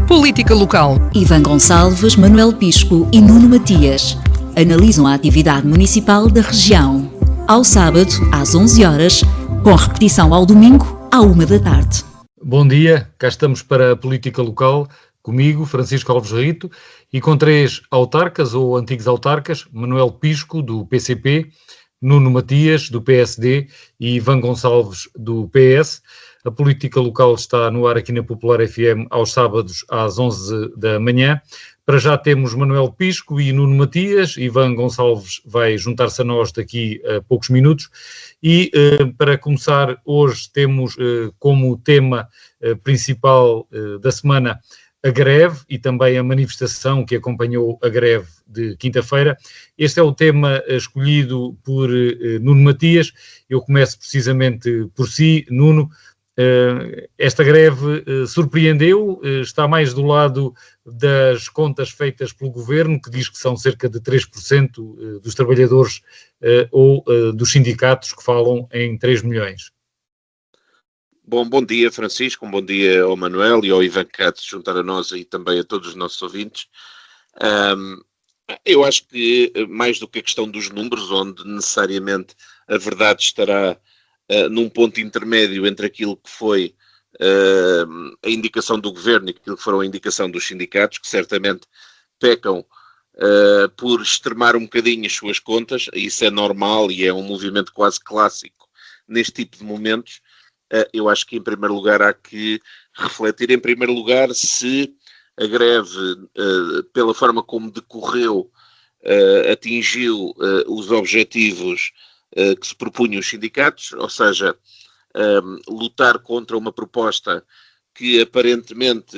Política local. Ivan Gonçalves, Manuel Pisco e Nuno Matias analisam a atividade municipal da região. Ao sábado, às 11 horas, com repetição ao domingo, à 1 da tarde. Bom dia, cá estamos para a Política Local, comigo, Francisco Alves Rito, e com 3 autarcas ou antigos autarcas, Manuel Pisco, do PCP, Nuno Matias, do PSD, e Ivan Gonçalves, do PS. A Política Local está no ar aqui na Popular FM aos sábados às 11 da manhã. Para já temos Manuel Pisco e Nuno Matias. Ivan Gonçalves vai juntar-se a nós daqui a poucos minutos. E para começar, hoje temos como tema principal da semana a greve e também a manifestação que acompanhou a greve de quinta-feira. Este é o tema escolhido por Nuno Matias. Eu começo precisamente por si, Nuno. Esta greve surpreendeu, está mais do lado das contas feitas pelo Governo, que diz que são cerca de 3% dos trabalhadores ou dos sindicatos, que falam em 3 milhões. Bom dia, Francisco, bom dia ao Manuel e ao Ivan que há de se juntar a nós e também a todos os nossos ouvintes. Eu acho que mais do que a questão dos números, onde necessariamente a verdade estará num ponto intermédio entre aquilo que foi a indicação do Governo e aquilo que foram a indicação dos sindicatos, que certamente pecam por extremar um bocadinho as suas contas. Isso é normal e é um movimento quase clássico neste tipo de momentos. Eu acho que em primeiro lugar há que refletir em primeiro lugar se a greve, pela forma como decorreu, atingiu os objetivos que se propunham os sindicatos, ou seja, lutar contra uma proposta que aparentemente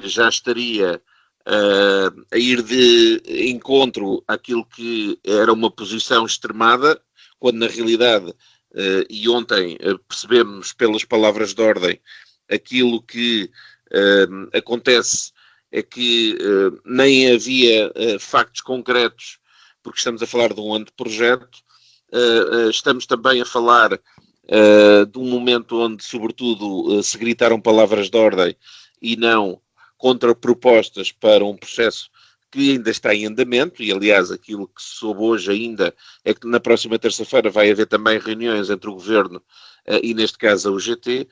já estaria a ir de encontro àquilo que era uma posição extremada, quando na realidade, e ontem percebemos pelas palavras de ordem, aquilo que acontece é que nem havia factos concretos, porque estamos a falar de um anteprojeto. Estamos também a falar de um momento onde, sobretudo, se gritaram palavras de ordem e não contrapropostas para um processo que ainda está em andamento. E, aliás, aquilo que se soube hoje ainda é que na próxima terça-feira vai haver também reuniões entre o Governo e, neste caso, a UGT.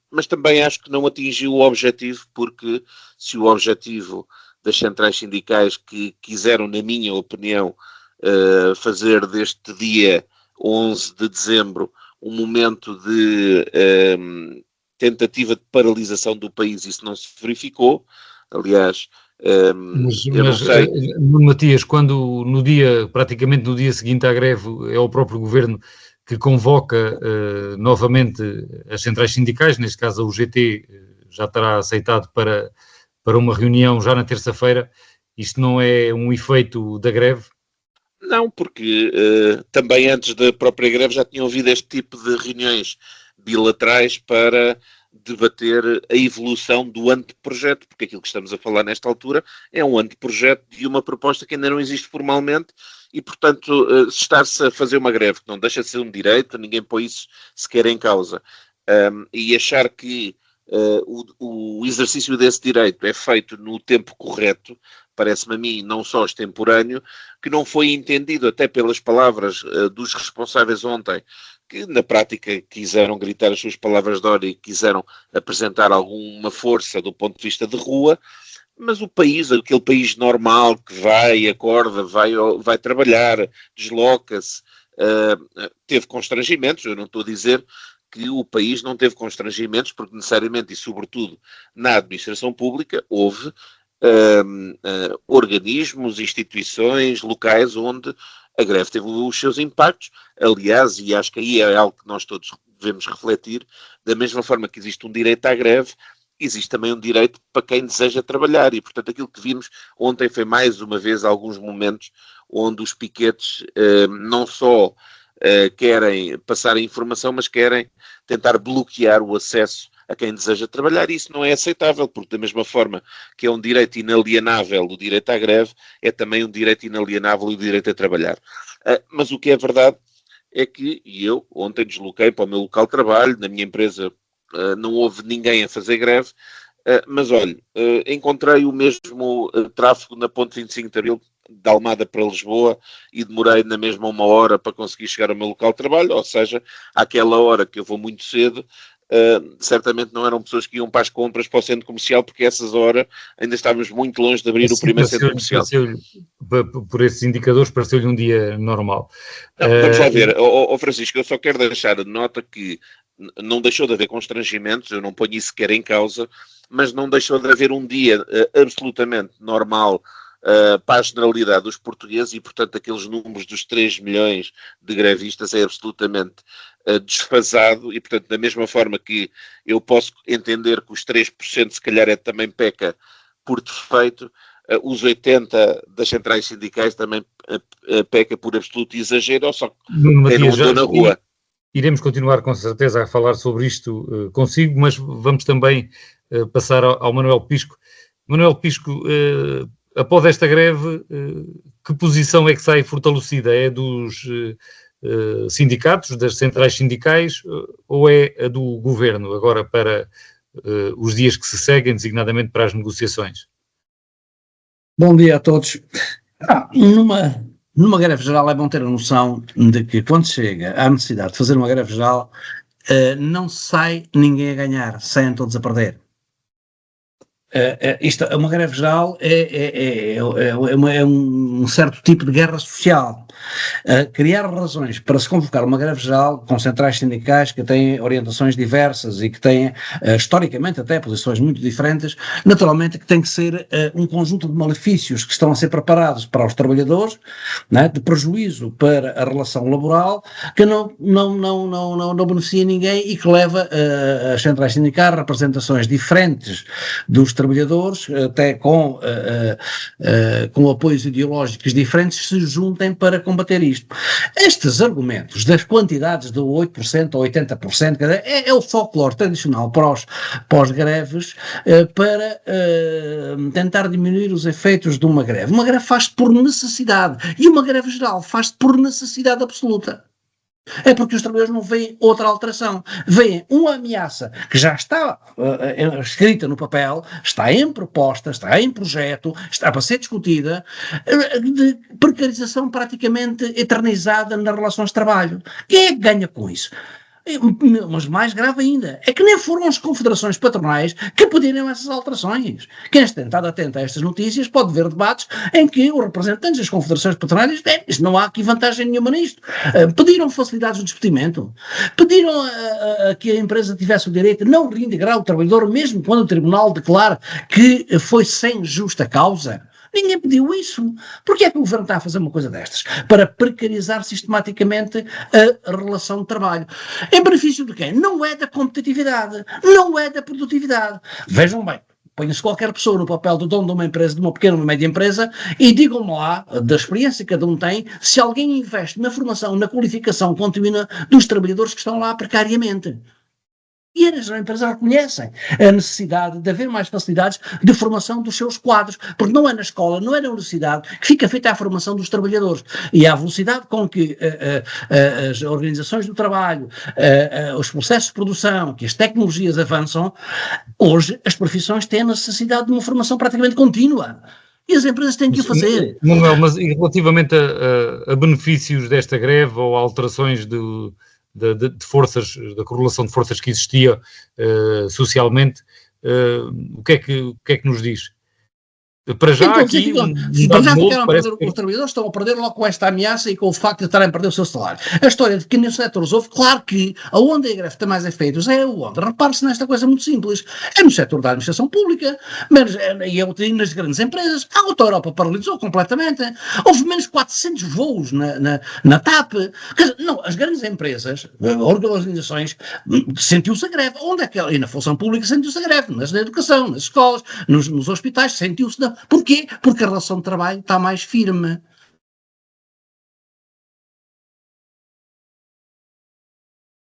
Mas também acho que não atingiu o objetivo, porque se o objetivo das centrais sindicais que quiseram, na minha opinião, fazer deste dia 11 de dezembro um momento de tentativa de paralisação do país, isso não se verificou. Aliás, eu não sei. Matias, quando praticamente no dia seguinte à greve, é o próprio Governo que convoca novamente as centrais sindicais, neste caso a UGT já terá aceitado para uma reunião já na terça-feira. Isto não é um efeito da greve? Não, porque também antes da própria greve já tinham havido este tipo de reuniões bilaterais para debater a evolução do anteprojeto, porque aquilo que estamos a falar nesta altura é um anteprojeto de uma proposta que ainda não existe formalmente e, portanto, estar-se a fazer uma greve que não deixa de ser um direito, ninguém põe isso sequer em causa, e achar que o exercício desse direito é feito no tempo correto, parece-me a mim não só extemporâneo, que não foi entendido até pelas palavras dos responsáveis ontem, que na prática quiseram gritar as suas palavras de ordem e quiseram apresentar alguma força do ponto de vista de rua, mas o país, aquele país normal que vai, acorda, vai trabalhar, desloca-se, teve constrangimentos. Eu não estou a dizer que o país não teve constrangimentos, porque necessariamente e sobretudo na administração pública houve organismos, instituições, locais onde a greve teve os seus impactos. Aliás, e acho que aí é algo que nós todos devemos refletir, da mesma forma que existe um direito à greve, existe também um direito para quem deseja trabalhar e, portanto, aquilo que vimos ontem foi mais uma vez alguns momentos onde os piquetes não só querem passar a informação, mas querem tentar bloquear o acesso a quem deseja trabalhar, e isso não é aceitável, porque da mesma forma que é um direito inalienável o direito à greve, é também um direito inalienável o direito a trabalhar. Mas o que é verdade é que, e eu ontem desloquei para o meu local de trabalho, na minha empresa não houve ninguém a fazer greve, Mas olha, encontrei o mesmo tráfego na ponte 25 de Abril, de Almada para Lisboa, e demorei na mesma 1 hora para conseguir chegar ao meu local de trabalho, ou seja, àquela hora que eu vou muito cedo, certamente não eram pessoas que iam para as compras para o centro comercial, porque a essas horas ainda estávamos muito longe de abrir o primeiro centro comercial. Por esses indicadores, pareceu-lhe um dia normal. Vamos lá ver, Francisco, eu só quero deixar a nota que não deixou de haver constrangimentos, eu não ponho isso sequer em causa, mas não deixou de haver um dia absolutamente normal para a generalidade dos portugueses, e portanto aqueles números dos 3 milhões de grevistas é absolutamente desfasado, e portanto da mesma forma que eu posso entender que os 3% se calhar também peca por defeito, os 80% das centrais sindicais também peca por absoluto exagero, ou só quem não andou na rua. Iremos continuar com certeza a falar sobre isto consigo, mas vamos também passar ao Manuel Pisco. Manuel Pisco, após esta greve, que posição é que sai fortalecida? É dos sindicatos, das centrais sindicais, ou é a do governo, agora para os dias que se seguem, designadamente para as negociações? Bom dia a todos. Numa greve geral é bom ter a noção de que quando chega à necessidade de fazer uma greve geral, não sai ninguém a ganhar, saem todos a perder. Uma greve geral é um certo tipo de guerra social. Criar razões para se convocar uma greve geral com centrais sindicais que têm orientações diversas e que têm, historicamente até, posições muito diferentes, naturalmente que tem que ser um conjunto de malefícios que estão a ser preparados para os trabalhadores, né, de prejuízo para a relação laboral, que não beneficia ninguém e que leva as centrais sindicais a representações diferentes dos trabalhadores, até com apoios ideológicos diferentes, se juntem para combater isto. Estes argumentos das quantidades de 8% ou 80%, é o folclore tradicional pós-greves para tentar diminuir os efeitos de uma greve. Uma greve faz-se por necessidade, e uma greve geral faz-se por necessidade absoluta. É porque os trabalhadores não veem outra alteração. Veem uma ameaça que já está escrita no papel, está em proposta, está em projeto, está para ser discutida, de precarização praticamente eternizada nas relações de trabalho. Quem é que ganha com isso? Mas mais grave ainda, é que nem foram as confederações patronais que pediram essas alterações. Quem está atento a estas notícias pode ver debates em que os representantes das confederações patronais dizem, não há aqui vantagem nenhuma nisto. Pediram facilidades de despedimento, pediram que a empresa tivesse o direito de não reintegrar o trabalhador mesmo quando o tribunal declara que foi sem justa causa. Ninguém pediu isso. Porquê é que o governo está a fazer uma coisa destas? Para precarizar sistematicamente a relação de trabalho. Em benefício de quem? Não é da competitividade, não é da produtividade. Vejam bem, ponha-se qualquer pessoa no papel do dono de uma empresa, de uma pequena ou uma média empresa, e digam-me lá, da experiência que cada um tem, se alguém investe na formação, na qualificação contínua dos trabalhadores que estão lá precariamente. E as empresas reconhecem a necessidade de haver mais facilidades de formação dos seus quadros, porque não é na escola, não é na universidade que fica feita a formação dos trabalhadores. E à velocidade com que as organizações do trabalho, os processos de produção, que as tecnologias avançam, hoje as profissões têm a necessidade de uma formação praticamente contínua. E as empresas têm que o fazer. Mas relativamente a benefícios desta greve ou alterações de forças, da correlação de forças que existia socialmente, o que é que nos diz? Para já então, aqui... Para já ficaram a perder, os trabalhadores estão a perder logo com esta ameaça e com o facto de estarem a perder o seu salário. A história de que nos setores houve, claro que aonde a greve tem mais efeitos é onde. Repare-se nesta coisa muito simples. É no setor da administração pública, e nas grandes empresas. A Auto Europa paralisou completamente. Houve menos 400 voos na TAP. Quer dizer, não, as grandes empresas, organizações, sentiu-se a greve. Onde é que e na função pública sentiu-se a greve? Na educação, nas escolas, nos hospitais, sentiu-se. Porquê? Porque a relação de trabalho está mais firme.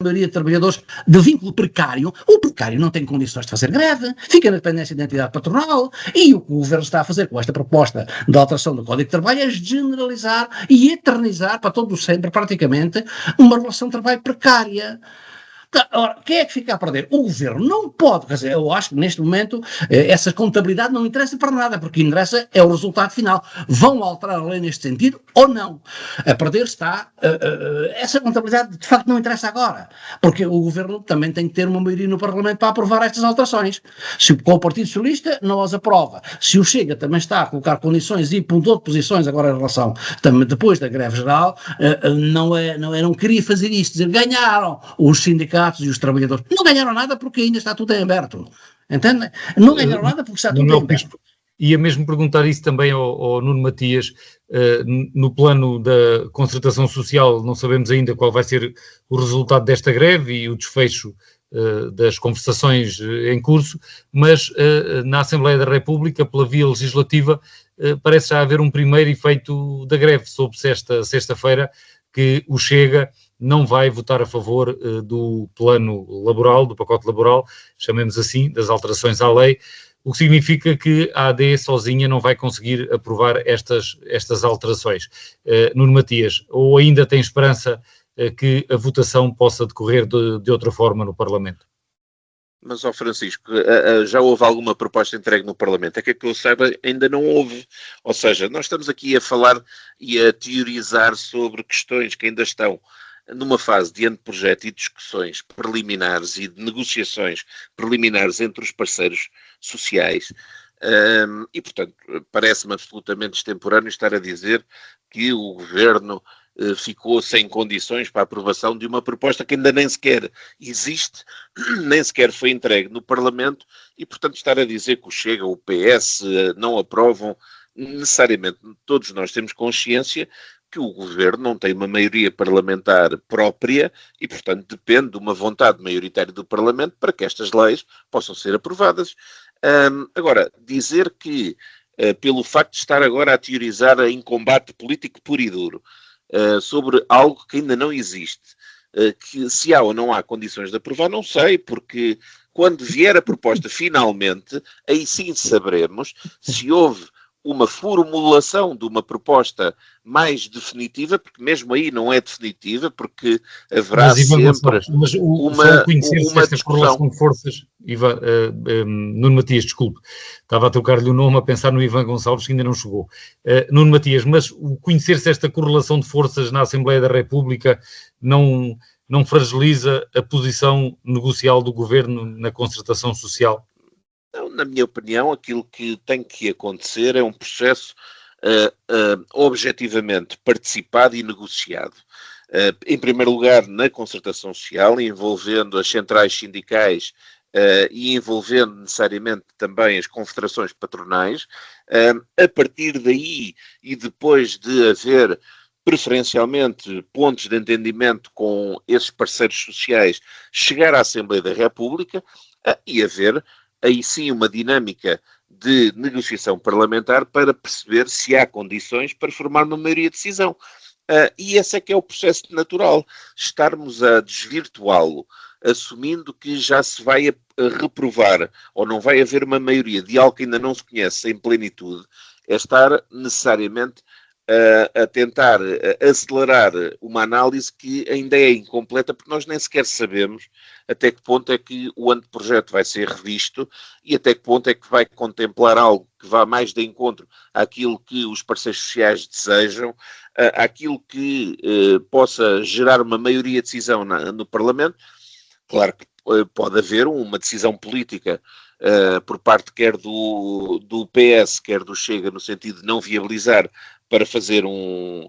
A maioria de trabalhadores de vínculo precário, o precário não tem condições de fazer greve, fica na dependência da entidade patronal, e o que o governo está a fazer com esta proposta de alteração do Código de Trabalho é generalizar e eternizar para todo sempre, praticamente, uma relação de trabalho precária. Ora, quem é que fica a perder? O governo não pode, quer dizer, eu acho que neste momento essa contabilidade não interessa para nada, porque interessa é o resultado final. Vão alterar a lei neste sentido ou não? A perder está, essa contabilidade de facto não interessa agora, porque o governo também tem que ter uma maioria no Parlamento para aprovar estas alterações. Se com o Partido Socialista não as aprova, se o Chega também está a colocar condições e ponto de posições agora em relação, também depois da greve geral, não queria fazer isto, dizer ganharam os sindicatos e os trabalhadores. Não ganharam nada porque ainda está tudo em aberto. Entende? Não ganharam nada porque está tudo em aberto. Ia mesmo perguntar isso também ao Nuno Matias. No plano da concertação social, não sabemos ainda qual vai ser o resultado desta greve e o desfecho das conversações em curso, mas na Assembleia da República, pela via legislativa, parece já haver um primeiro efeito da greve. Soube-se esta sexta-feira que o Chega não vai votar a favor do plano laboral, do pacote laboral, chamemos assim, das alterações à lei, o que significa que a AD sozinha não vai conseguir aprovar estas alterações. Nuno Matias, ou ainda tem esperança que a votação possa decorrer de outra forma no Parlamento? Mas, Francisco, já houve alguma proposta entregue no Parlamento? É que eu saiba, ainda não houve. Ou seja, nós estamos aqui a falar e a teorizar sobre questões que ainda estão numa fase de anteprojeto e discussões preliminares e de negociações preliminares entre os parceiros sociais. E, portanto, parece-me absolutamente extemporâneo estar a dizer que o Governo ficou sem condições para a aprovação de uma proposta que ainda nem sequer existe, nem sequer foi entregue no Parlamento e, portanto, estar a dizer que o Chega, o PS não aprovam, necessariamente todos nós temos consciência que o Governo não tem uma maioria parlamentar própria e, portanto, depende de uma vontade maioritária do Parlamento para que estas leis possam ser aprovadas. Agora, dizer que, pelo facto de estar agora a teorizar em combate político puro e duro, sobre algo que ainda não existe, que se há ou não há condições de aprovar, não sei, porque quando vier a proposta finalmente, aí sim saberemos se houve uma formulação de uma proposta mais definitiva, porque mesmo aí não é definitiva, porque haverá sempre uma discussão. Correlação de forças, Nuno Matias, desculpe, estava a trocar-lhe o nome a pensar no Ivan Gonçalves, que ainda não chegou. Nuno Matias, mas o conhecer-se esta correlação de forças na Assembleia da República não fragiliza a posição negocial do Governo na concertação social? Não, na minha opinião, aquilo que tem que acontecer é um processo objetivamente participado e negociado. Em primeiro lugar, na concertação social, envolvendo as centrais sindicais e envolvendo necessariamente também as confederações patronais. A partir daí, e depois de haver preferencialmente pontos de entendimento com esses parceiros sociais, chegar à Assembleia da República e haver aí sim uma dinâmica de negociação parlamentar para perceber se há condições para formar uma maioria de decisão. E esse é que é o processo natural. Estarmos a desvirtuá-lo, assumindo que já se vai a reprovar ou não vai haver uma maioria de algo que ainda não se conhece em plenitude, é estar necessariamente a tentar acelerar uma análise que ainda é incompleta, porque nós nem sequer sabemos até que ponto é que o anteprojeto vai ser revisto e até que ponto é que vai contemplar algo que vá mais de encontro àquilo que os parceiros sociais desejam, àquilo que possa gerar uma maioria de decisão no Parlamento. Claro que pode haver uma decisão política por parte quer do PS, quer do Chega, no sentido de não viabilizar para fazer um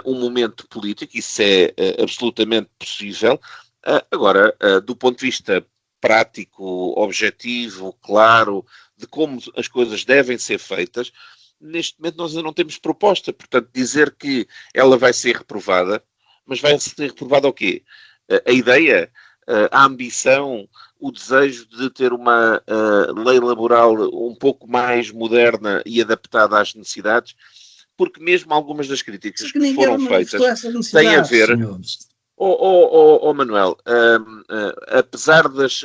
momento político, isso é absolutamente possível. Agora, do ponto de vista prático, objetivo, claro, de como as coisas devem ser feitas, neste momento nós ainda não temos proposta. Portanto, dizer que ela vai ser reprovada, mas vai ser reprovada o quê? A ideia, a ambição, o desejo de ter uma lei laboral um pouco mais moderna e adaptada às necessidades, porque mesmo algumas das críticas que foram feitas têm a ver... Manuel, apesar das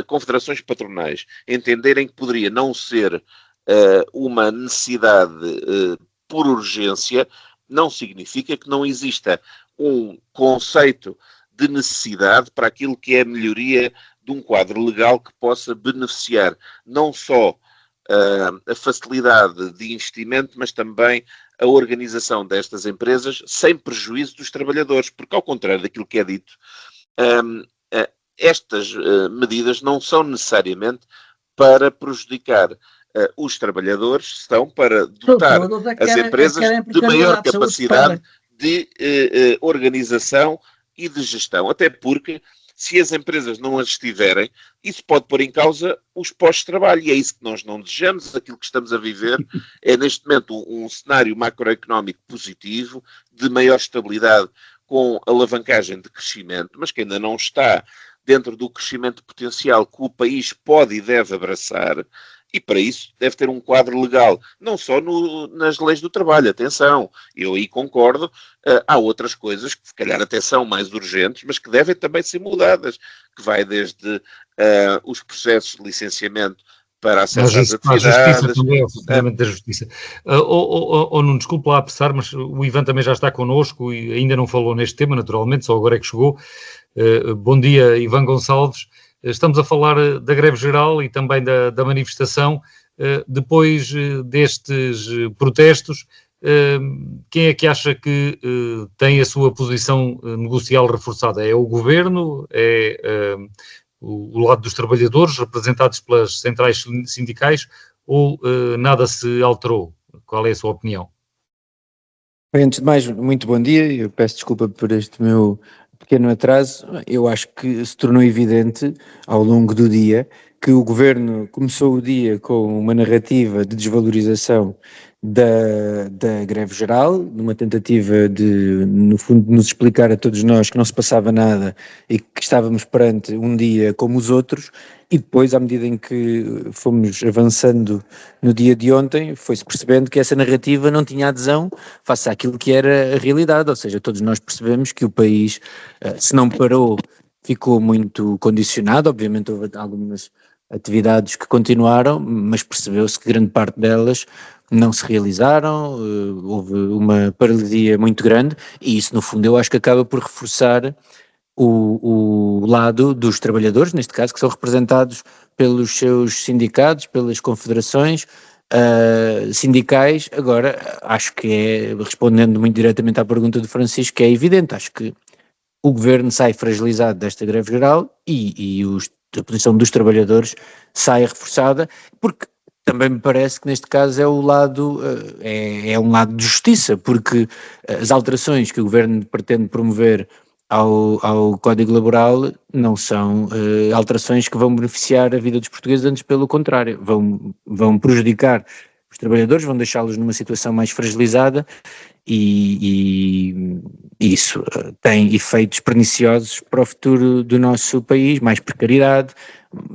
confederações patronais entenderem que poderia não ser uma necessidade por urgência, não significa que não exista um conceito de necessidade para aquilo que é a melhoria de um quadro legal que possa beneficiar não só a facilidade de investimento, mas também a organização destas empresas sem prejuízo dos trabalhadores, porque ao contrário daquilo que é dito, estas medidas não são necessariamente para prejudicar os trabalhadores, estão para dotar as empresas de maior capacidade de organização e de gestão, até porque se as empresas não as tiverem, isso pode pôr em causa os postos de trabalho, e é isso que nós não desejamos. Aquilo que estamos a viver é neste momento um cenário macroeconómico positivo, de maior estabilidade, com alavancagem de crescimento, mas que ainda não está dentro do crescimento potencial que o país pode e deve abraçar, e para isso deve ter um quadro legal, não só nas leis do trabalho, atenção, eu aí concordo, há outras coisas que se calhar até são mais urgentes, mas que devem também ser mudadas, que vai desde os processos de licenciamento para acesso às atividades. A justiça também, o funcionamento da justiça. Não desculpe lá apressar, mas o Ivan também já está connosco e ainda não falou neste tema, naturalmente, só agora é que chegou. Bom dia, Ivan Gonçalves. Estamos a falar da greve geral e também da manifestação. Depois destes protestos, quem é que acha que tem a sua posição negocial reforçada? É o Governo? É o lado dos trabalhadores, representados pelas centrais sindicais, ou nada se alterou? Qual é a sua opinião? Bem, antes de mais, muito bom dia. Eu peço desculpa por este meu pequeno atraso. Eu acho que se tornou evidente ao longo do dia que o Governo começou o dia com uma narrativa de desvalorização da greve geral, numa tentativa de, no fundo, nos explicar a todos nós que não se passava nada e que estávamos perante um dia como os outros, e depois, à medida em que fomos avançando no dia de ontem, foi-se percebendo que essa narrativa não tinha adesão face àquilo que era a realidade, ou seja, todos nós percebemos que o país, se não parou, ficou muito condicionado. Obviamente houve algumas atividades que continuaram, mas percebeu-se que grande parte delas não se realizaram, houve uma paralisia muito grande, e isso no fundo eu acho que acaba por reforçar o lado dos trabalhadores, neste caso, que são representados pelos seus sindicatos, pelas confederações sindicais. Agora, acho que é, respondendo muito diretamente à pergunta do Francisco, é evidente, acho que o Governo sai fragilizado desta greve geral e a posição dos trabalhadores sai reforçada, porque também me parece que neste caso é o lado, é um lado de justiça, porque as alterações que o Governo pretende promover ao Código Laboral não são alterações que vão beneficiar a vida dos portugueses, antes pelo contrário, vão prejudicar os trabalhadores, vão deixá-los numa situação mais fragilizada, e isso tem efeitos perniciosos para o futuro do nosso país, mais precariedade,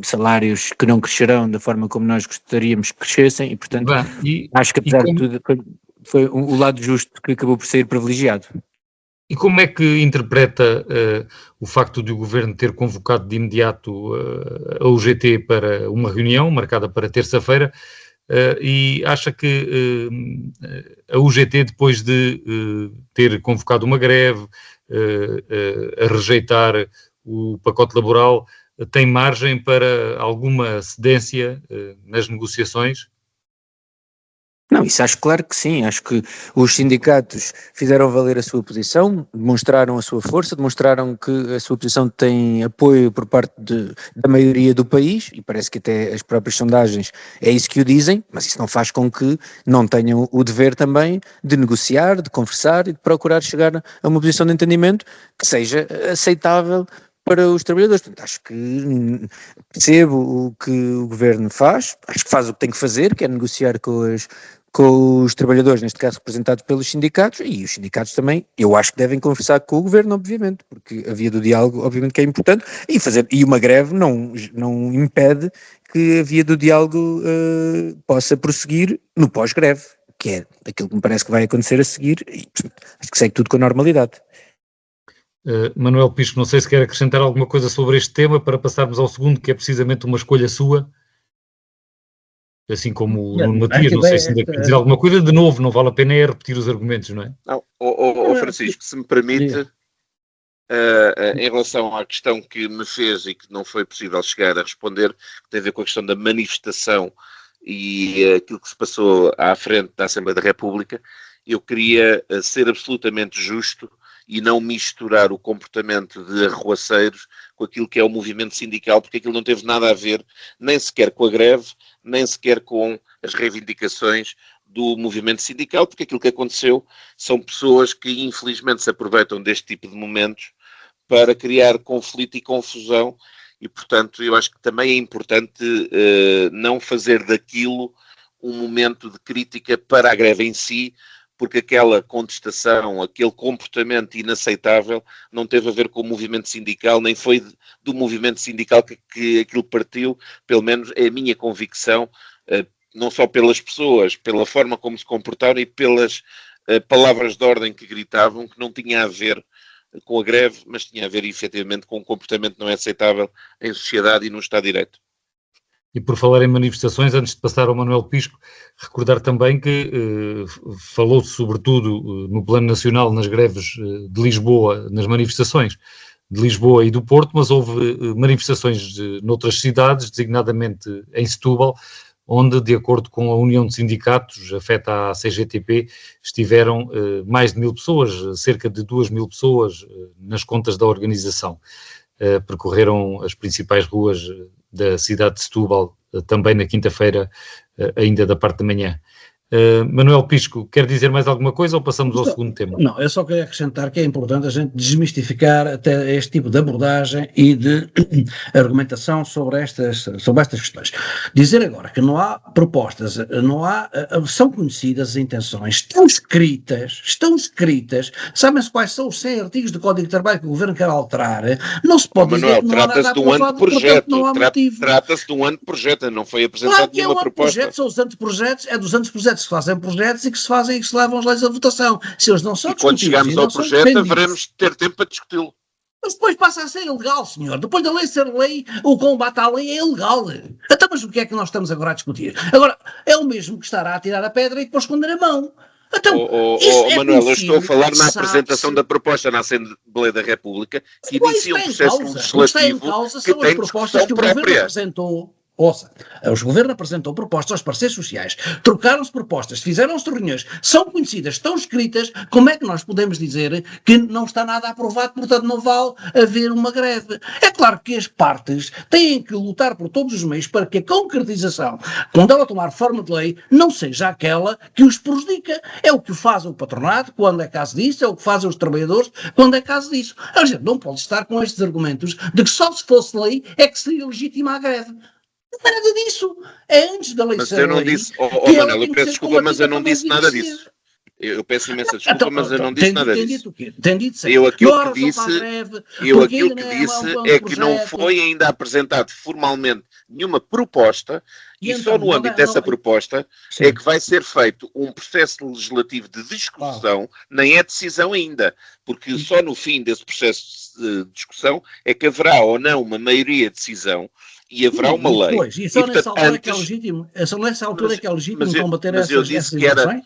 salários que não crescerão da forma como nós gostaríamos que crescessem, e portanto acho que apesar de tudo foi o lado justo que acabou por ser privilegiado. E como é que interpreta o facto de o Governo ter convocado de imediato a UGT para uma reunião marcada para terça-feira, e acha que a UGT, depois de ter convocado uma greve, a rejeitar o pacote laboral, tem margem para alguma cedência nas negociações? Não, isso acho claro que sim. Acho que os sindicatos fizeram valer a sua posição, demonstraram a sua força, demonstraram que a sua posição tem apoio por parte da maioria do país, e parece que até as próprias sondagens é isso que o dizem, mas isso não faz com que não tenham o dever também de negociar, de conversar e de procurar chegar a uma posição de entendimento que seja aceitável para os trabalhadores. Portanto, acho que percebo o que o Governo faz, acho que faz o que tem que fazer, que é negociar com os trabalhadores, neste caso representados pelos sindicatos, e os sindicatos também, eu acho que devem conversar com o Governo, obviamente, porque a via do diálogo, obviamente, que é importante, e uma greve não impede que a via do diálogo possa prosseguir no pós-greve, que é aquilo que me parece que vai acontecer a seguir, e acho que segue tudo com normalidade. Manuel Pisco, não sei se quer acrescentar alguma coisa sobre este tema para passarmos ao segundo, que é precisamente uma escolha sua, assim como o Nuno Matias. Não sei se ainda quer dizer alguma coisa. De novo, não vale a pena repetir os argumentos, não é? Não, Francisco, se me permite, em relação à questão que me fez e que não foi possível chegar a responder, que tem a ver com a questão da manifestação e aquilo que se passou à frente da Assembleia da República, eu queria ser absolutamente justo e não misturar o comportamento de arruaceiros com aquilo que é o movimento sindical, porque aquilo não teve nada a ver, nem sequer com a greve, nem sequer com as reivindicações do movimento sindical, porque aquilo que aconteceu são pessoas que infelizmente se aproveitam deste tipo de momentos para criar conflito e confusão, e portanto eu acho que também é importante não fazer daquilo um momento de crítica para a greve em si, porque aquela contestação, aquele comportamento inaceitável não teve a ver com o movimento sindical, nem foi do movimento sindical que aquilo partiu, pelo menos é a minha convicção, não só pelas pessoas, pela forma como se comportaram e pelas palavras de ordem que gritavam, que não tinha a ver com a greve, mas tinha a ver efetivamente com um comportamento não aceitável em sociedade e no Estado de Direito. E por falar em manifestações, antes de passar ao Manuel Pisco, recordar também que falou-se sobretudo no plano nacional nas greves de Lisboa, nas manifestações de Lisboa e do Porto, mas houve manifestações noutras cidades, designadamente em Setúbal, onde, de acordo com a União de Sindicatos, afeta à CGTP, estiveram mais de 1000 pessoas, cerca de 2000 pessoas nas contas da organização. Percorreram as principais ruas da cidade de Setúbal, também na quinta-feira, ainda da parte da manhã. Manuel Pisco, quer dizer mais alguma coisa ou passamos ao segundo tema? Não, eu só queria acrescentar que é importante a gente desmistificar até este tipo de abordagem e de argumentação sobre estas questões. Dizer agora que não há propostas, são conhecidas as intenções, estão escritas, sabem-se quais são os 100 artigos do Código de Trabalho que o Governo quer alterar, não se pode dizer que não há nada aprovado, portanto não há motivo. Trata-se de um anteprojeto, não foi apresentado nenhuma proposta. Projeto, são os anteprojetos, é dos anteprojetos que se fazem projetos e que se fazem e que se levam as leis à votação. Se eles não são e quando chegarmos ao projeto, haveremos de ter tempo para discuti-lo. Mas depois passa a ser ilegal, senhor. Depois da lei ser lei, o combate à lei é ilegal. Então, mas o que é que nós estamos agora a discutir? Agora, é o mesmo que estará a tirar a pedra e depois esconder a mão. Então, Manuel, eu estou a falar na apresentação da proposta na Assembleia da República, que inicia um processo legislativo que tem discussão própria. Ouça, o Governo apresentou propostas aos parceiros sociais, trocaram-se propostas, fizeram-se reuniões, são conhecidas, estão escritas, como é que nós podemos dizer que não está nada aprovado, portanto não vale haver uma greve? É claro que as partes têm que lutar por todos os meios para que a concretização, quando ela tomar forma de lei, não seja aquela que os prejudica. É o que faz o patronato quando é caso disso, é o que fazem os trabalhadores quando é caso disso. A gente não pode estar com estes argumentos de que só se fosse lei é que seria legítima a greve. Não é nada disso. É antes da lei ser lei. Mas eu não disse, Manuel, eu peço desculpa, mas eu não disse nada disso. Eu peço imensa desculpa, mas eu não disse nada disso. Eu aquilo que disse é que não foi ainda apresentado formalmente nenhuma proposta e só no âmbito dessa proposta é que vai ser feito um processo legislativo de discussão, nem é decisão ainda, porque só no fim desse processo de discussão é que haverá ou não uma maioria de decisão e haverá uma lei. Pois, e só nessa altura é que é legítimo, combater essas intenções?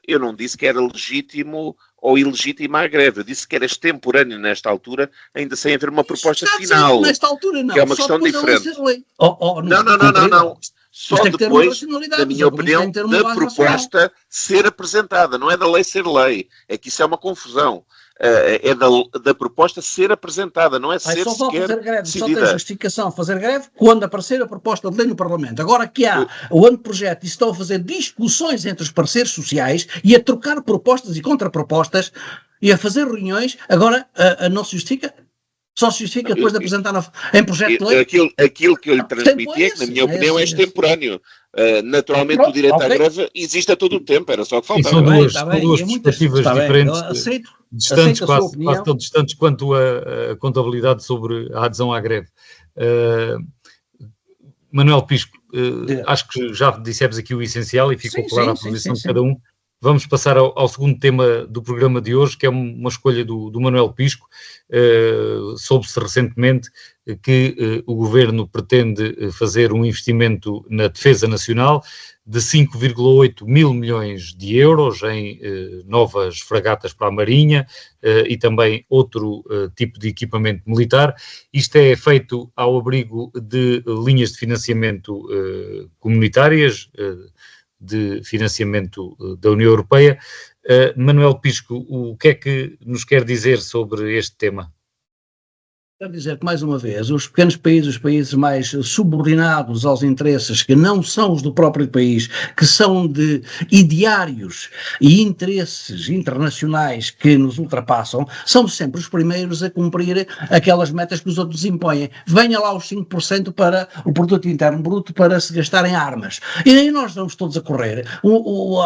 Eu não disse que era legítimo ou ilegítima a greve, eu disse que era extemporâneo nesta altura, ainda sem haver uma proposta final. Nesta altura não, que é uma questão diferente. Não. Só depois, na minha opinião, da proposta ser apresentada, não é da lei ser lei, é que isso é uma confusão. É da proposta ser apresentada, não é ser só sequer fazer greve, decidida. Só tem justificação fazer greve quando aparecer a proposta de lei no Parlamento. Agora que há o anteprojeto e estão a fazer discussões entre os parceiros sociais e a trocar propostas e contrapropostas e a fazer reuniões, agora não se justifica? Só se justifica depois de apresentar em projeto de lei? Aquilo que eu lhe transmiti é que, na minha opinião, é extemporâneo. Naturalmente, o direito à greve existe a todo o tempo, era só que faltava. São duas perspectivas diferentes, distantes, quase tão distantes quanto a contabilidade sobre a adesão à greve. Manuel Pisco, acho que já dissemos aqui o essencial e ficou clara a posição de cada um. Vamos passar ao segundo tema do programa de hoje, que é uma escolha do Manuel Pisco. Soube-se recentemente que o Governo pretende fazer um investimento na defesa nacional de 5,8 mil milhões de euros em novas fragatas para a Marinha e também outro tipo de equipamento militar. Isto é feito ao abrigo de linhas de financiamento comunitárias, de financiamento da União Europeia. Manuel Pisco, o que é que nos quer dizer sobre este tema? Quero dizer que, mais uma vez, os pequenos países, os países mais subordinados aos interesses, que não são os do próprio país, que são de ideários e interesses internacionais que nos ultrapassam, são sempre os primeiros a cumprir aquelas metas que os outros impõem. Venha lá os 5% para o produto interno bruto para se gastar em armas. E aí nós vamos todos a correr.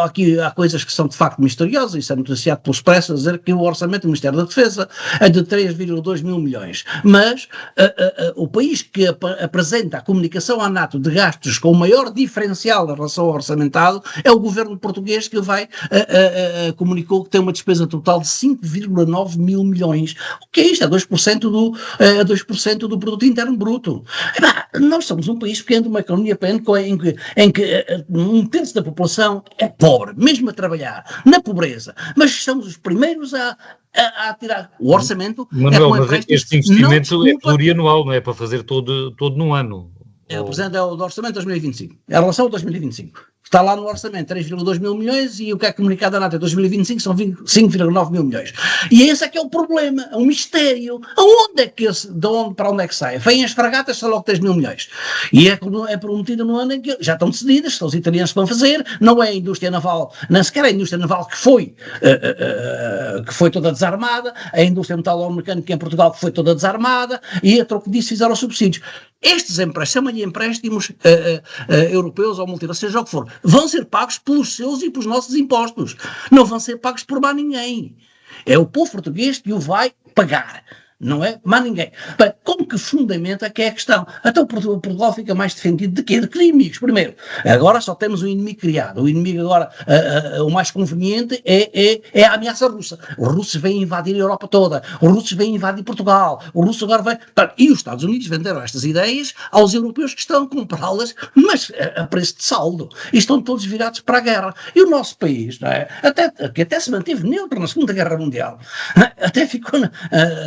Aqui há coisas que são de facto misteriosas, isso é noticiado pelo Expresso, a dizer que o orçamento do Ministério da Defesa é de 3,2 mil milhões. Mas o país que apresenta a comunicação à NATO de gastos com o maior diferencial em relação ao orçamentado é o governo português, que comunicou que tem uma despesa total de 5,9 mil milhões. O que é isto? É 2% do produto interno bruto. Nós somos um país pequeno, uma economia pequena, em que um terço da população é pobre, mesmo a trabalhar, na pobreza. Mas somos os primeiros a tirar o orçamento. Manuel, mas este investimento é plurianual, não é para fazer todo num ano. O presente é o do orçamento de 2025. É a relação ao 2025. Está lá no orçamento 3,2 mil milhões e o que é comunicado à NATO em 2025 são 5,9 mil milhões. E esse é que é o problema, é um mistério. Para onde é que sai? Vêm as fragatas, são logo 3 mil milhões. E é prometido no ano em que já estão decididas, são os italianos que vão fazer, não é a indústria naval, nem sequer a indústria naval que foi toda desarmada, a indústria metalomecânica em Portugal que foi toda desarmada, e a troco disso fizeram os subsídios. Estes empréstimos, chamam-lhe empréstimos europeus ou multinacionais, seja o que for, vão ser pagos pelos seus e pelos nossos impostos. Não vão ser pagos por mais ninguém. É o povo português que o vai pagar. Não é mais ninguém. Bem, com que fundamento é que é a questão? Então Portugal fica mais defendido de quê? De que inimigos? Primeiro, agora só temos um inimigo criado. O inimigo agora, o mais conveniente é a ameaça russa. Os russos vêm invadir a Europa toda. Os russos vêm invadir Portugal. Os russos agora vêm... E os Estados Unidos venderam estas ideias aos europeus que estão a comprá-las, mas a preço de saldo. E estão todos virados para a guerra. E o nosso país, não é? que até se manteve neutro na Segunda Guerra Mundial, até ficou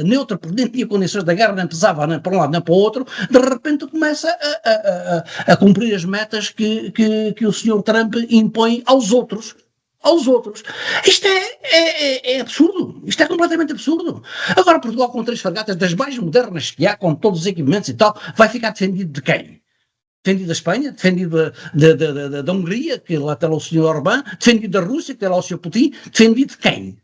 neutro, porque nem tinha condições da guerra, nem pesava nem para um lado nem para o outro, de repente começa a cumprir as metas que o Sr. Trump impõe aos outros. Isto é absurdo. Isto é completamente absurdo. Agora Portugal, com 3 fragatas das mais modernas que há, com todos os equipamentos e tal, vai ficar defendido de quem? Defendido da Espanha, defendido da Hungria, que lá está lá o Sr. Orbán, defendido da Rússia, que está lá o Sr. Putin, defendido de quem?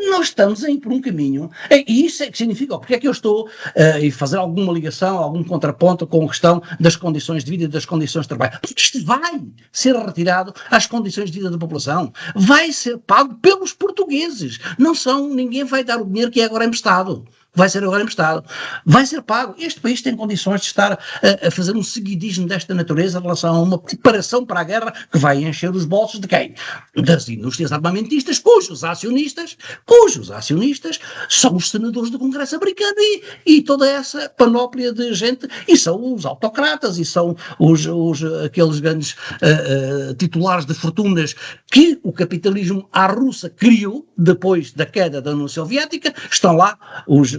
Nós estamos aí por um caminho, e isso é que significa, porque é que eu estou a fazer alguma ligação, algum contraponto com a questão das condições de vida e das condições de trabalho, porque isto vai ser retirado às condições de vida da população, vai ser pago pelos portugueses, ninguém vai dar o dinheiro que é agora emprestado. Vai ser agora emprestado, vai ser pago. Este país tem condições de estar a fazer um seguidismo desta natureza em relação a uma preparação para a guerra que vai encher os bolsos de quem? Das indústrias armamentistas, cujos acionistas são os senadores do Congresso americano e toda essa panóplia de gente, e são os autocratas, e são aqueles grandes titulares de fortunas que o capitalismo à russa criou depois da queda da União Soviética. Estão lá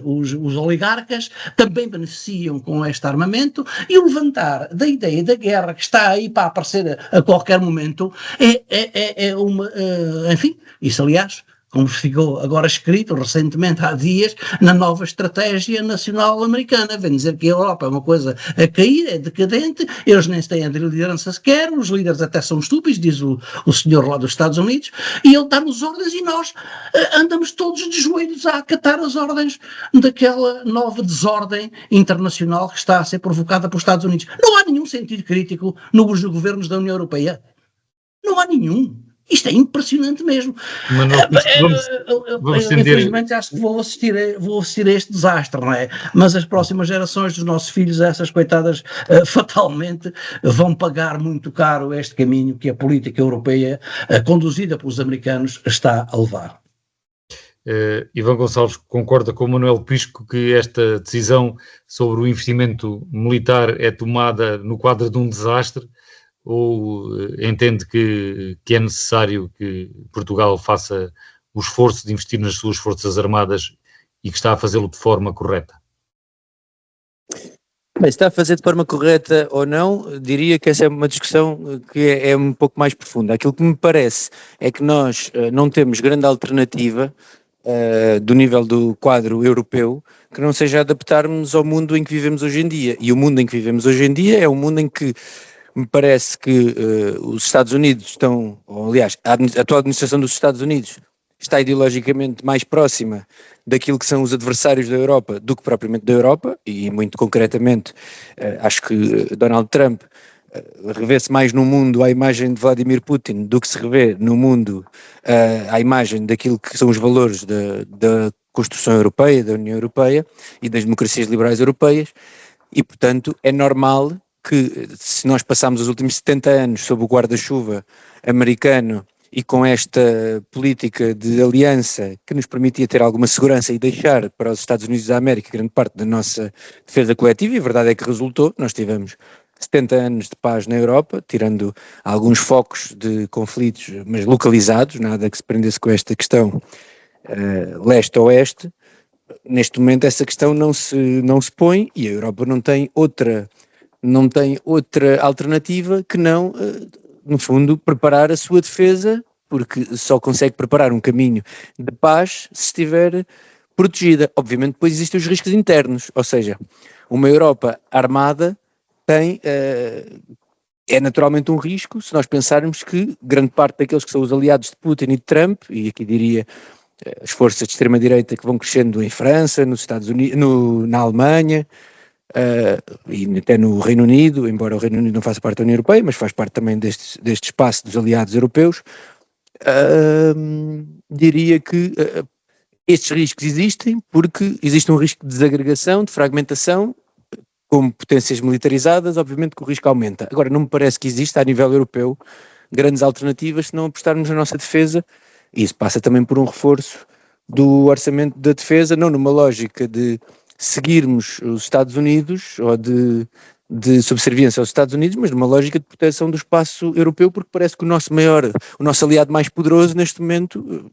os oligarcas, também beneficiam com este armamento, e o levantar da ideia da guerra que está aí para aparecer a qualquer momento é uma... enfim, isso aliás, como ficou agora escrito recentemente há dias na nova estratégia nacional americana, vem dizer que a Europa é uma coisa a cair, é decadente, eles nem têm a liderança sequer, os líderes até são estúpidos, diz o senhor lá dos Estados Unidos, e ele dá-nos ordens e nós andamos todos de joelhos a acatar as ordens daquela nova desordem internacional que está a ser provocada pelos Estados Unidos. Não há nenhum sentido crítico nos governos da União Europeia. Não há nenhum. Isto é impressionante mesmo. Manuel Pisco, vamos estender. Infelizmente acho que vou assistir a este desastre, não é? Mas as próximas gerações dos nossos filhos, essas coitadas, fatalmente vão pagar muito caro este caminho que a política europeia, conduzida pelos americanos, está a levar. Ivan Gonçalves concorda com o Manuel Pisco que esta decisão sobre o investimento militar é tomada no quadro de um desastre, ou entende que é necessário que Portugal faça o esforço de investir nas suas forças armadas e que está a fazê-lo de forma correta? Bem, se está a fazer de forma correta ou não, diria que essa é uma discussão que é um pouco mais profunda. Aquilo que me parece é que nós não temos grande alternativa do nível do quadro europeu que não seja adaptarmos ao mundo em que vivemos hoje em dia. E o mundo em que vivemos hoje em dia é um mundo em que me parece que os Estados Unidos estão, ou aliás, a atual administração dos Estados Unidos está ideologicamente mais próxima daquilo que são os adversários da Europa do que propriamente da Europa, e muito concretamente acho que Donald Trump revê-se mais no mundo à imagem de Vladimir Putin do que se revê no mundo à imagem daquilo que são os valores da construção europeia, da União Europeia e das democracias liberais europeias, e portanto é normal que, se nós passarmos os últimos 70 anos sob o guarda-chuva americano e com esta política de aliança que nos permitia ter alguma segurança e deixar para os Estados Unidos da América grande parte da nossa defesa coletiva, e a verdade é que resultou, nós tivemos 70 anos de paz na Europa, tirando alguns focos de conflitos, mas localizados, nada que se prendesse com esta questão leste-oeste. Neste momento essa questão não se põe, e a Europa não tem outra alternativa que não, no fundo, preparar a sua defesa, porque só consegue preparar um caminho de paz se estiver protegida. Obviamente depois existem os riscos internos, ou seja, uma Europa armada é naturalmente um risco se nós pensarmos que grande parte daqueles que são os aliados de Putin e de Trump, e aqui diria as forças de extrema-direita que vão crescendo em França, nos Estados Unidos, na Alemanha, e até no Reino Unido, embora o Reino Unido não faça parte da União Europeia, mas faz parte também deste espaço dos aliados europeus, diria que estes riscos existem porque existe um risco de desagregação, de fragmentação. Como potências militarizadas, obviamente que o risco aumenta. Agora, não me parece que exista a nível europeu grandes alternativas se não apostarmos na nossa defesa, e isso passa também por um reforço do orçamento da defesa, não numa lógica de seguirmos os Estados Unidos ou de subserviência aos Estados Unidos, mas numa lógica de proteção do espaço europeu, porque parece que o nosso aliado mais poderoso neste momento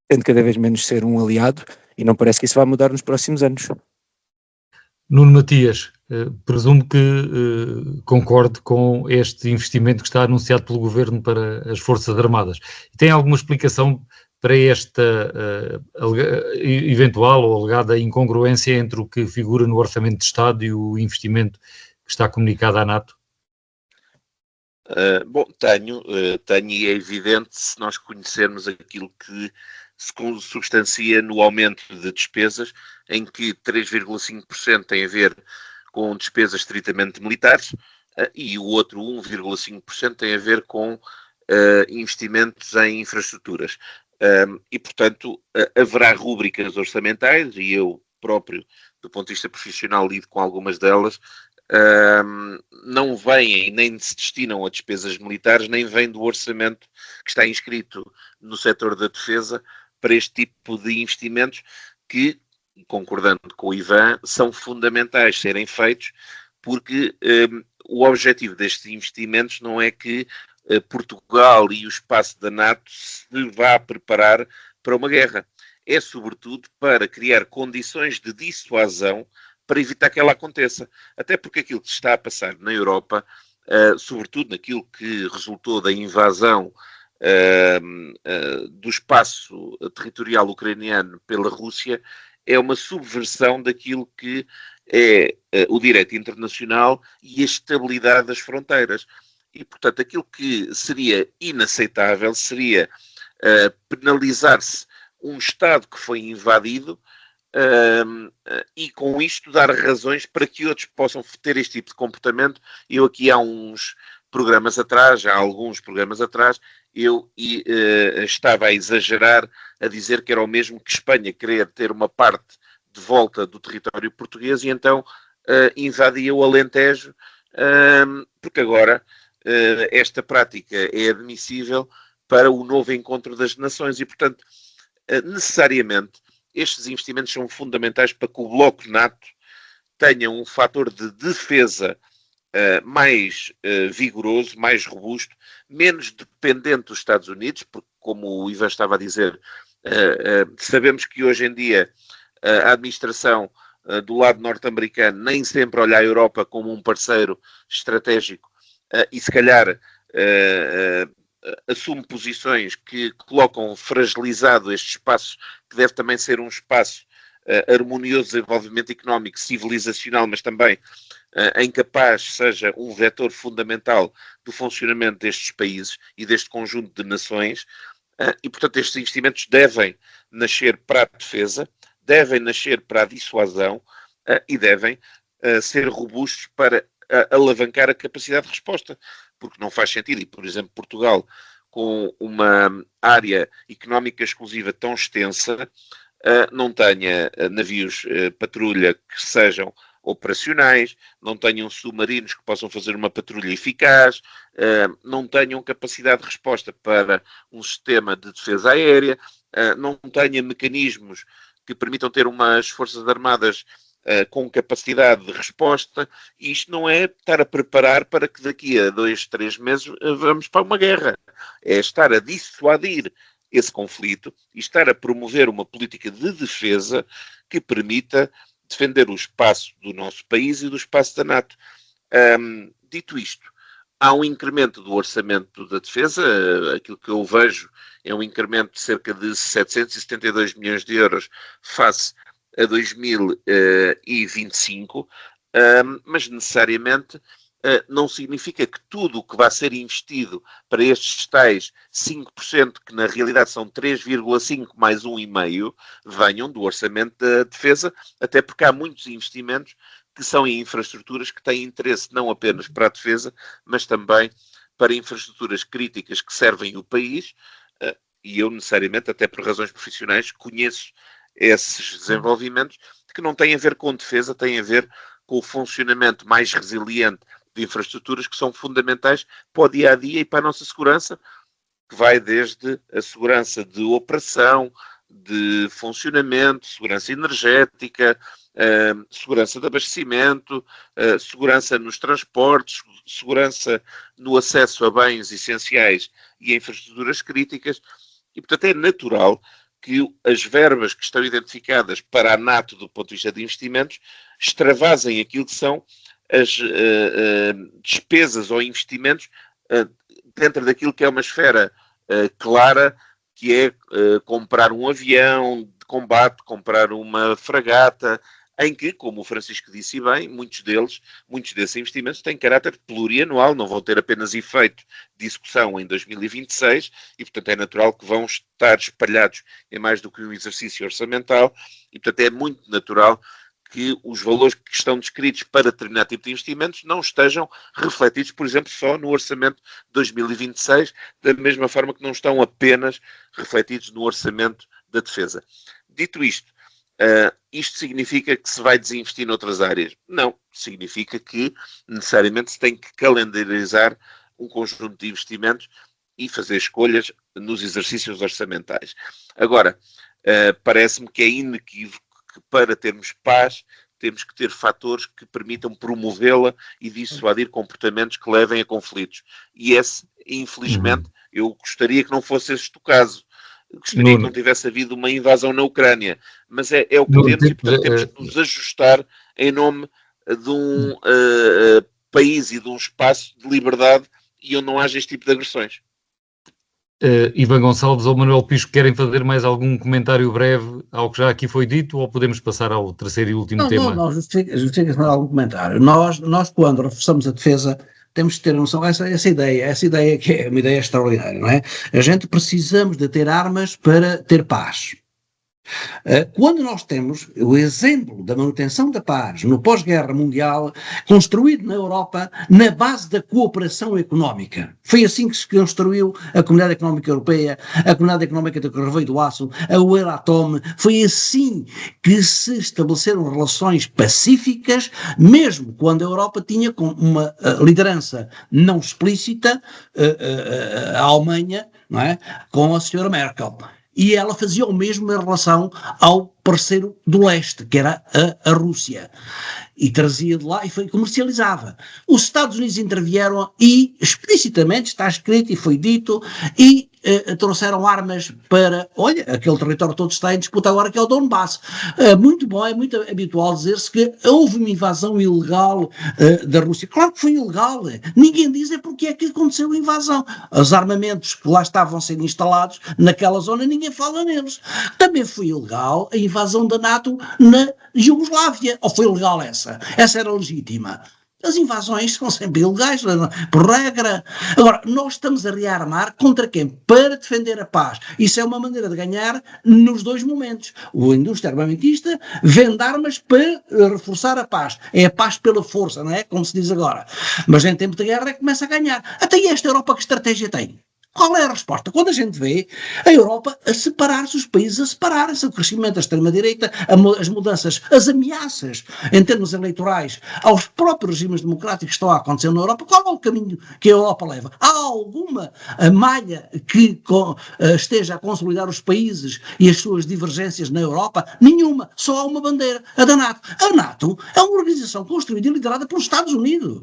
tende cada vez menos ser um aliado, e não parece que isso vai mudar nos próximos anos. Nuno Matias, presumo que concorde com este investimento que está anunciado pelo Governo para as Forças Armadas. Tem alguma explicação para esta eventual ou alegada incongruência entre o que figura no Orçamento de Estado e o investimento que está comunicado à NATO? Tenho, e é evidente se nós conhecermos aquilo que se substancia no aumento de despesas, em que 3,5% tem a ver com despesas estritamente militares e o outro 1,5% tem a ver com investimentos em infraestruturas. E, portanto, haverá rúbricas orçamentais, e eu próprio, do ponto de vista profissional, lido com algumas delas, não vêm nem se destinam a despesas militares, nem vêm do orçamento que está inscrito no setor da defesa para este tipo de investimentos que, concordando com o Ivan, são fundamentais serem feitos, porque o objetivo destes investimentos não é que Portugal e o espaço da NATO se vá preparar para uma guerra. É, sobretudo, para criar condições de dissuasão para evitar que ela aconteça. Até porque aquilo que se está a passar na Europa, sobretudo naquilo que resultou da invasão do espaço territorial ucraniano pela Rússia, é uma subversão daquilo que é o direito internacional e a estabilidade das fronteiras. E, portanto, aquilo que seria inaceitável seria penalizar-se um Estado que foi invadido e, com isto, dar razões para que outros possam ter este tipo de comportamento. Eu aqui há uns programas atrás, há alguns programas atrás, eu estava a exagerar, a dizer que era o mesmo que Espanha querer ter uma parte de volta do território português e então invadia o Alentejo, porque agora esta prática é admissível para o novo encontro das nações e, portanto, necessariamente estes investimentos são fundamentais para que o Bloco NATO tenha um fator de defesa mais vigoroso, mais robusto, menos dependente dos Estados Unidos, porque, como o Ivan estava a dizer, sabemos que hoje em dia a administração do lado norte-americano nem sempre olha a Europa como um parceiro estratégico e, se calhar, assume posições que colocam fragilizado este espaço, que deve também ser um espaço harmonioso de desenvolvimento económico, civilizacional, mas também incapaz seja um vetor fundamental do funcionamento destes países e deste conjunto de nações. E, portanto, estes investimentos devem nascer para a defesa, devem nascer para a dissuasão e devem ser robustos para alavancar a capacidade de resposta, porque não faz sentido, e por exemplo Portugal, com uma área económica exclusiva tão extensa, não tenha navios patrulha que sejam operacionais, não tenham submarinos que possam fazer uma patrulha eficaz, não tenham capacidade de resposta para um sistema de defesa aérea, não tenha mecanismos que permitam ter umas forças armadas com capacidade de resposta. Isto não é estar a preparar para que daqui a 2, 3 meses vamos para uma guerra. É estar a dissuadir esse conflito e estar a promover uma política de defesa que permita defender o espaço do nosso país e do espaço da NATO. Dito isto, há um incremento do orçamento da defesa, aquilo que eu vejo é um incremento de cerca de 772 milhões de euros face a 2025, mas necessariamente não significa que tudo o que vai ser investido para estes tais 5%, que na realidade são 3,5 mais 1,5, venham do orçamento da defesa, até porque há muitos investimentos que são em infraestruturas que têm interesse não apenas para a defesa, mas também para infraestruturas críticas que servem o país, e eu necessariamente, até por razões profissionais, conheço esses desenvolvimentos que não têm a ver com defesa, têm a ver com o funcionamento mais resiliente de infraestruturas que são fundamentais para o dia-a-dia e para a nossa segurança, que vai desde a segurança de operação, de funcionamento, segurança energética, segurança de abastecimento, segurança nos transportes, segurança no acesso a bens essenciais e a infraestruturas críticas, e portanto é natural que as verbas que estão identificadas para a NATO do ponto de vista de investimentos extravasem aquilo que são as despesas ou investimentos dentro daquilo que é uma esfera clara, que é comprar um avião de combate, comprar uma fragata, em que, como o Francisco disse bem, muitos desses investimentos têm caráter plurianual, não vão ter apenas efeito de execução em 2026 e, portanto, é natural que vão estar espalhados em mais do que um exercício orçamental e, portanto, é muito natural que os valores que estão descritos para determinado tipo de investimentos não estejam refletidos, por exemplo, só no orçamento de 2026, da mesma forma que não estão apenas refletidos no orçamento da defesa. Dito isto, isto significa que se vai desinvestir noutras áreas? Não. Significa que necessariamente se tem que calendarizar um conjunto de investimentos e fazer escolhas nos exercícios orçamentais. Agora, parece-me que é inequívoco que para termos paz temos que ter fatores que permitam promovê-la e dissuadir comportamentos que levem a conflitos. E esse, infelizmente, eu gostaria que não fosse este o caso. Gostaria que não tivesse havido uma invasão na Ucrânia, mas é o que temos e, portanto, temos que nos ajustar em nome de um país e de um espaço de liberdade e onde não haja este tipo de agressões. Ivan Gonçalves ou Manuel Pisco, querem fazer mais algum comentário breve ao que já aqui foi dito ou podemos passar ao terceiro e último tema? Não, justifica-se algum comentário. Nós, quando reforçamos a defesa, temos que ter noção, essa ideia que é uma ideia extraordinária, não é? A gente precisamos de ter armas para ter paz. Quando nós temos o exemplo da manutenção da paz no pós-guerra mundial, construído na Europa na base da cooperação económica. Foi assim que se construiu a Comunidade Económica Europeia, a Comunidade Económica do Correio do Aço, a Euratom. Foi assim que se estabeleceram relações pacíficas, mesmo quando a Europa tinha uma liderança não explícita, a Alemanha, não é? Com a senhora Merkel. E ela fazia o mesmo em relação ao parceiro do leste, que era a Rússia, e trazia de lá e comercializava. Os Estados Unidos intervieram e explicitamente está escrito e foi dito, e trouxeram armas para, olha, aquele território todo está em disputa agora, que é o Donbass. Muito bom, é muito habitual dizer-se que houve uma invasão ilegal da Rússia. Claro que foi ilegal, ninguém diz é porque é que aconteceu a invasão. Os armamentos que lá estavam sendo instalados naquela zona, ninguém fala neles. Também foi ilegal a invasão da NATO na Iugoslávia, ou foi legal essa? Essa era legítima. As invasões são sempre ilegais, por regra. Agora, nós estamos a rearmar contra quem? Para defender a paz. Isso é uma maneira de ganhar nos dois momentos. O indústria armamentista vende armas para reforçar a paz. É a paz pela força, não é? Como se diz agora. Mas em tempo de guerra é que começa a ganhar. Até esta Europa, que estratégia tem? Qual é a resposta? Quando a gente vê a Europa a separar-se, os países a separarem-se, o crescimento da extrema-direita, as mudanças, as ameaças em termos eleitorais aos próprios regimes democráticos que estão a acontecer na Europa, qual é o caminho que a Europa leva? Há alguma malha que esteja a consolidar os países e as suas divergências na Europa? Nenhuma, só há uma bandeira, a da NATO. A NATO é uma organização construída e liderada pelos Estados Unidos.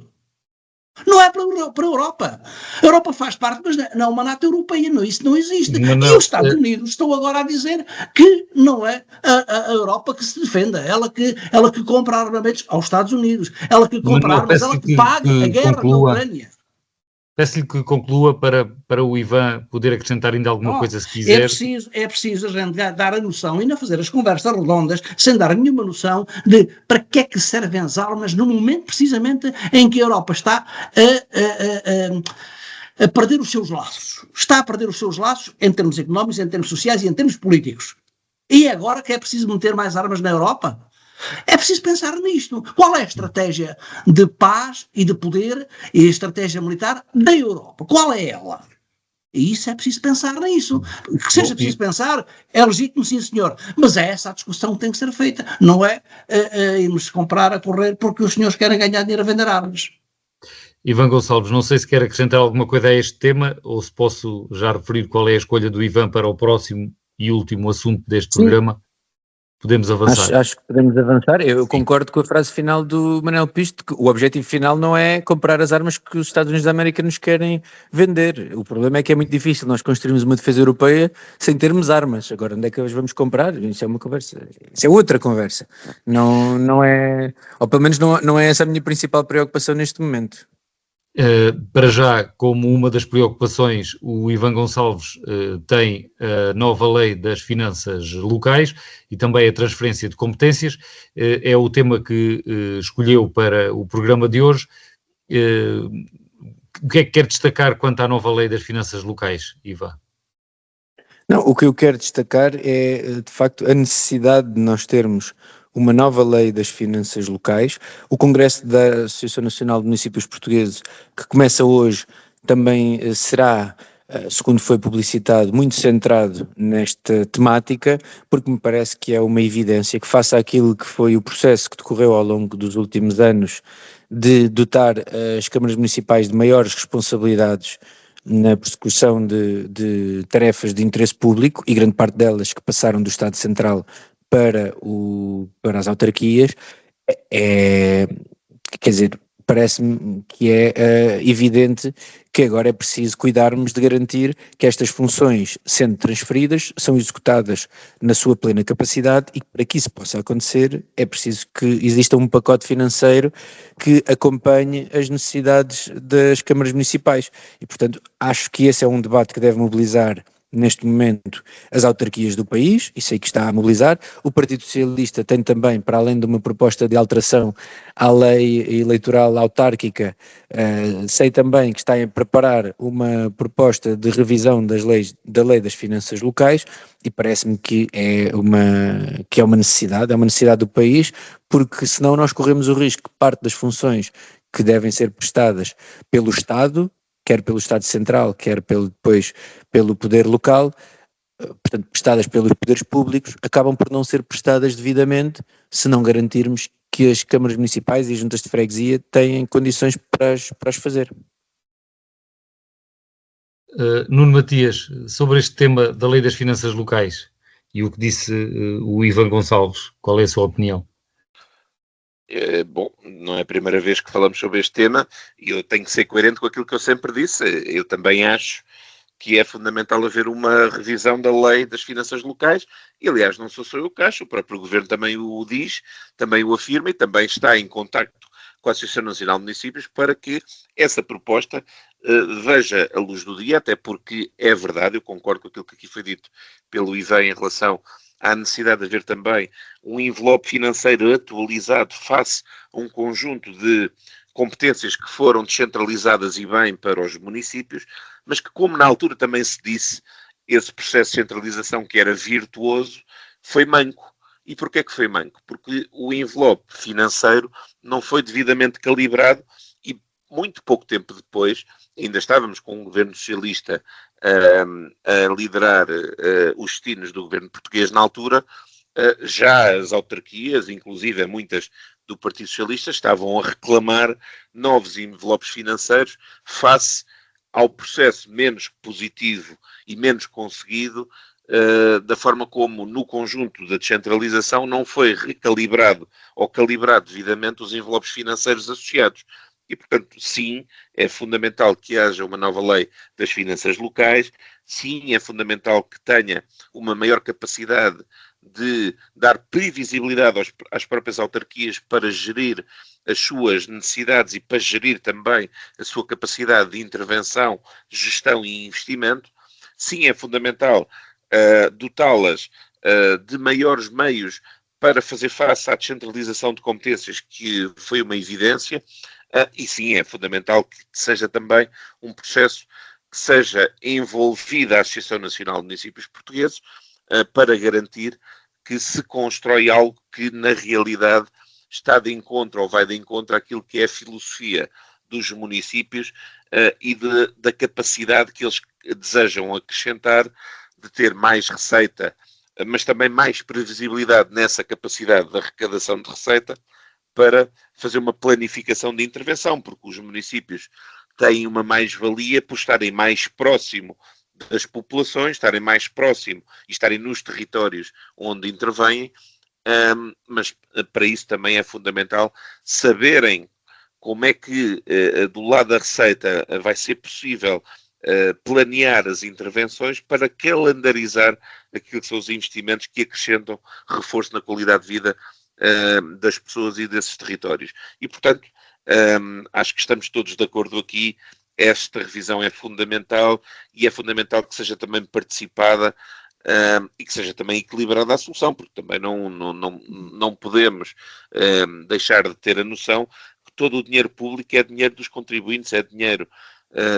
Não é para a Europa. A Europa faz parte, mas não é uma NATO europeia, não, isso não existe. E os Estados Unidos estão agora a dizer que não é a Europa que se defenda, ela que compra armamentos aos Estados Unidos, ela que compra armas, ela que paga a guerra na Ucrânia. Peço-lhe que conclua para o Ivan poder acrescentar ainda alguma coisa, se quiser. É preciso a gente dar a noção e não fazer as conversas redondas sem dar nenhuma noção de para que é que servem as armas no momento precisamente em que a Europa está a perder os seus laços. Está a perder os seus laços em termos económicos, em termos sociais e em termos políticos. E é agora que é preciso meter mais armas na Europa? É preciso pensar nisto. Qual é a estratégia de paz e de poder e a estratégia militar da Europa? Qual é ela? E isso é preciso pensar nisso. Que seja preciso pensar, é legítimo, sim senhor, mas é essa a discussão que tem que ser feita. Não é irmos comprar a correr porque os senhores querem ganhar dinheiro a vender armas. Ivan Gonçalves, não sei se quer acrescentar alguma coisa a este tema ou se posso já referir qual é a escolha do Ivan para o próximo e último assunto deste programa. Podemos avançar. Acho que podemos avançar. Eu concordo com a frase final do Manuel Pisto, que o objetivo final não é comprar as armas que os Estados Unidos da América nos querem vender. O problema é que é muito difícil nós construirmos uma defesa europeia sem termos armas. Agora, onde é que as vamos comprar? Isso é uma conversa. Isso é outra conversa. Não é, ou pelo menos não é essa a minha principal preocupação neste momento. Para já, como uma das preocupações, o Ivan Gonçalves tem a nova lei das finanças locais e também a transferência de competências. É o tema que escolheu para o programa de hoje. O que é que quer destacar quanto à nova lei das finanças locais, Ivan? Não, o que eu quero destacar é, de facto, a necessidade de nós termos uma nova lei das finanças locais. O Congresso da Associação Nacional de Municípios Portugueses, que começa hoje, também será, segundo foi publicitado, muito centrado nesta temática, porque me parece que é uma evidência que, face àquilo que foi o processo que decorreu ao longo dos últimos anos de dotar as câmaras municipais de maiores responsabilidades na persecução de tarefas de interesse público, e grande parte delas que passaram do Estado Central para as autarquias, quer dizer, parece-me que é evidente que agora é preciso cuidarmos de garantir que estas funções, sendo transferidas, são executadas na sua plena capacidade, e para que isso possa acontecer é preciso que exista um pacote financeiro que acompanhe as necessidades das câmaras municipais. E, portanto, acho que esse é um debate que deve mobilizar neste momento, as autarquias do país, e sei que está a mobilizar. O Partido Socialista tem também, para além de uma proposta de alteração à lei eleitoral autárquica, sei também que está a preparar uma proposta de revisão da lei das finanças locais, e parece-me que é uma necessidade do país, porque senão nós corremos o risco que parte das funções que devem ser prestadas pelo Estado, quer pelo Estado Central, quer depois pelo poder local, portanto prestadas pelos poderes públicos, acabam por não ser prestadas devidamente se não garantirmos que as câmaras municipais e as juntas de freguesia têm condições para as fazer. Nuno Matias, sobre este tema da lei das finanças locais e o que disse o Ivan Gonçalves, qual é a sua opinião? Bom, não é a primeira vez que falamos sobre este tema e eu tenho que ser coerente com aquilo que eu sempre disse. Eu também acho que é fundamental haver uma revisão da lei das finanças locais e, aliás, não sou só eu que acho, o próprio Governo também o diz, também o afirma e também está em contacto com a Associação Nacional de Municípios para que essa proposta veja a luz do dia, até porque é verdade, eu concordo com aquilo que aqui foi dito pelo Ivan em relação à necessidade de haver também um envelope financeiro atualizado face a um conjunto de competências que foram descentralizadas e bem para os municípios, mas que, como na altura também se disse, esse processo de centralização que era virtuoso foi manco. E porquê que foi manco? Porque o envelope financeiro não foi devidamente calibrado e muito pouco tempo depois, ainda estávamos com um governo socialista a liderar os destinos do governo português na altura, já as autarquias, inclusive muitas do Partido Socialista, estavam a reclamar novos envelopes financeiros face ao processo menos positivo e menos conseguido da forma como no conjunto da descentralização não foi recalibrado ou calibrado devidamente os envelopes financeiros associados. E, portanto, sim, é fundamental que haja uma nova lei das finanças locais, sim, é fundamental que tenha uma maior capacidade de dar previsibilidade às próprias autarquias para gerir as suas necessidades e para gerir também a sua capacidade de intervenção, gestão e investimento. Sim, é fundamental dotá-las de maiores meios para fazer face à descentralização de competências, que foi uma evidência. E sim, é fundamental que seja também um processo que seja envolvida a Associação Nacional de Municípios Portugueses para garantir que se constrói algo que na realidade está de encontro ou vai de encontro àquilo que é a filosofia dos municípios e da capacidade que eles desejam acrescentar de ter mais receita, mas também mais previsibilidade nessa capacidade de arrecadação de receita, para fazer uma planificação de intervenção, porque os municípios têm uma mais-valia por estarem mais próximo das populações, estarem mais próximo e estarem nos territórios onde intervêm, mas para isso também é fundamental saberem como é que do lado da receita vai ser possível planear as intervenções para calendarizar aquilo que são os investimentos que acrescentam reforço na qualidade de vida das pessoas e desses territórios. E, portanto, acho que estamos todos de acordo aqui. Esta revisão é fundamental e é fundamental que seja também participada e que seja também equilibrada a solução, porque também não podemos deixar de ter a noção que todo o dinheiro público é dinheiro dos contribuintes, é dinheiro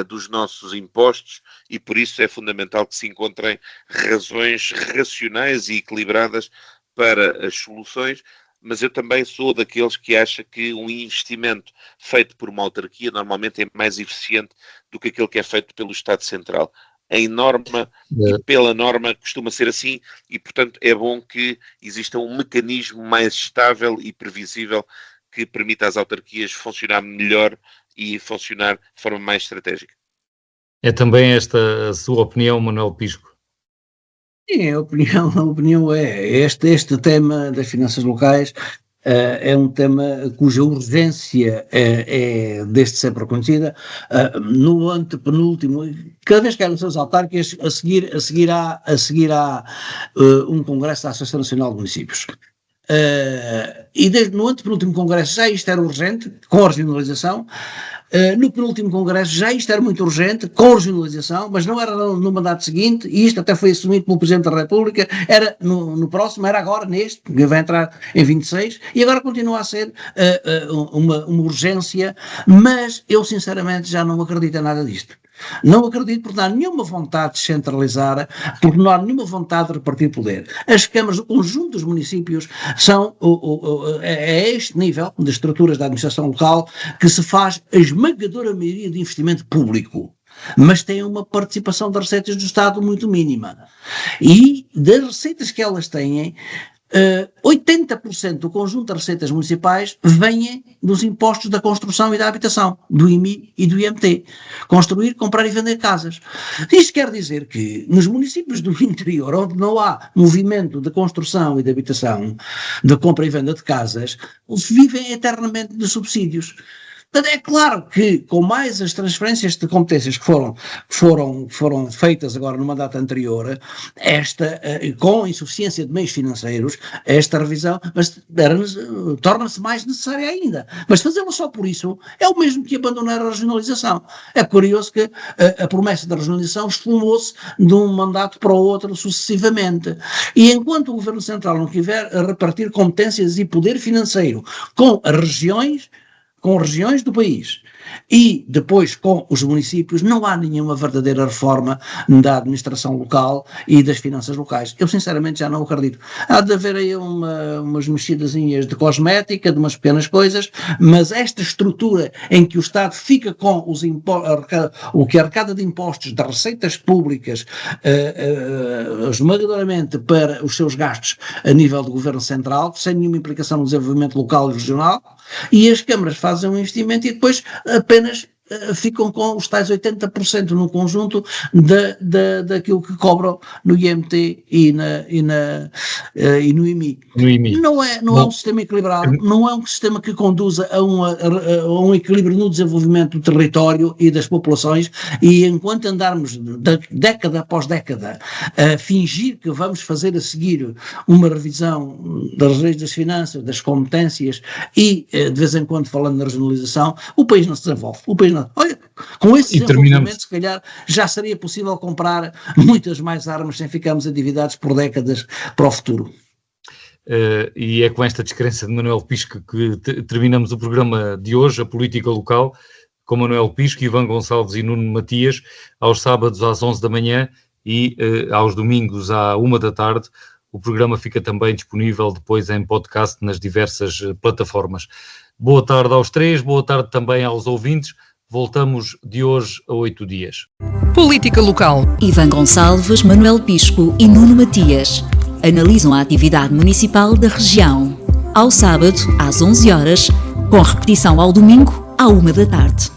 dos nossos impostos e por isso é fundamental que se encontrem razões racionais e equilibradas para as soluções. Mas eu também sou daqueles que acha que um investimento feito por uma autarquia normalmente é mais eficiente do que aquele que é feito pelo Estado Central. Em norma e pela norma costuma ser assim e, portanto, é bom que exista um mecanismo mais estável e previsível que permita às autarquias funcionar melhor e funcionar de forma mais estratégica. É também esta a sua opinião, Manuel Pisco? Sim, a opinião é este tema das finanças locais é um tema cuja urgência é desde sempre conhecida. No antepenúltimo, cada vez que há eleições autárquicas, a seguir há um congresso da Associação Nacional de Municípios. no antepenúltimo congresso já isto era urgente, com a regionalização. No penúltimo congresso já isto era muito urgente, com a regionalização, mas não era no mandato seguinte, e isto até foi assumido pelo Presidente da República, era no próximo, era agora, neste, que vai entrar em 26, e agora continua a ser uma urgência, mas eu sinceramente já não acredito em nada disto. Não acredito porque não há nenhuma vontade de centralizar, porque não há nenhuma vontade de repartir poder. As câmaras, o conjunto dos municípios são é este nível de estruturas da administração local que se faz a esmagadora maioria de investimento público, mas tem uma participação das receitas do Estado muito mínima. E das receitas que elas têm, 80% do conjunto das receitas municipais vêm dos impostos da construção e da habitação, do IMI e do IMT. Construir, comprar e vender casas. Isto quer dizer que nos municípios do interior, onde não há movimento de construção e de habitação, de compra e venda de casas, vivem eternamente de subsídios. É claro que, com mais as transferências de competências que foram feitas agora no mandato anterior, com insuficiência de meios financeiros, esta revisão torna-se mais necessária ainda. Mas fazê-lo só por isso é o mesmo que abandonar a regionalização. É curioso que a promessa da regionalização esfumou-se de um mandato para o outro sucessivamente. E enquanto o Governo Central não quiser repartir competências e poder financeiro com regiões do país e depois com os municípios, não há nenhuma verdadeira reforma da administração local e das finanças locais. Eu sinceramente já não acredito. Há de haver aí umas mexidazinhas de cosmética, de umas pequenas coisas, mas esta estrutura em que o Estado fica com o que arrecada de impostos das receitas públicas esmagadoramente para os seus gastos a nível do Governo Central, sem nenhuma implicação no desenvolvimento local e regional, e as câmaras fazem um investimento e depois apenas ficam com os tais 80% no conjunto daquilo que cobram no IMT e no IMI. Não é um sistema equilibrado, não é um sistema que conduza a um equilíbrio no desenvolvimento do território e das populações, e enquanto andarmos década após década a fingir que vamos fazer a seguir uma revisão das leis das finanças, das competências e de vez em quando falando na regionalização, o país não se desenvolve. Olha, com esse desenvolvimento se calhar já seria possível comprar muitas mais armas sem ficarmos endividados por décadas para o futuro. E é com esta descrença de Manuel Pisco que terminamos o programa de hoje, a política local, com Manuel Pisco, Ivan Gonçalves e Nuno Matias, aos sábados às 11 da manhã e aos domingos à 1 da tarde. O programa fica também disponível depois em podcast nas diversas plataformas. Boa tarde aos três, boa tarde também aos ouvintes. Voltamos de hoje a 8 dias. Política local. Ivan Gonçalves, Manuel Pisco e Nuno Matias analisam a atividade municipal da região. Ao sábado, às 11 horas, com repetição ao domingo, à 1 da tarde.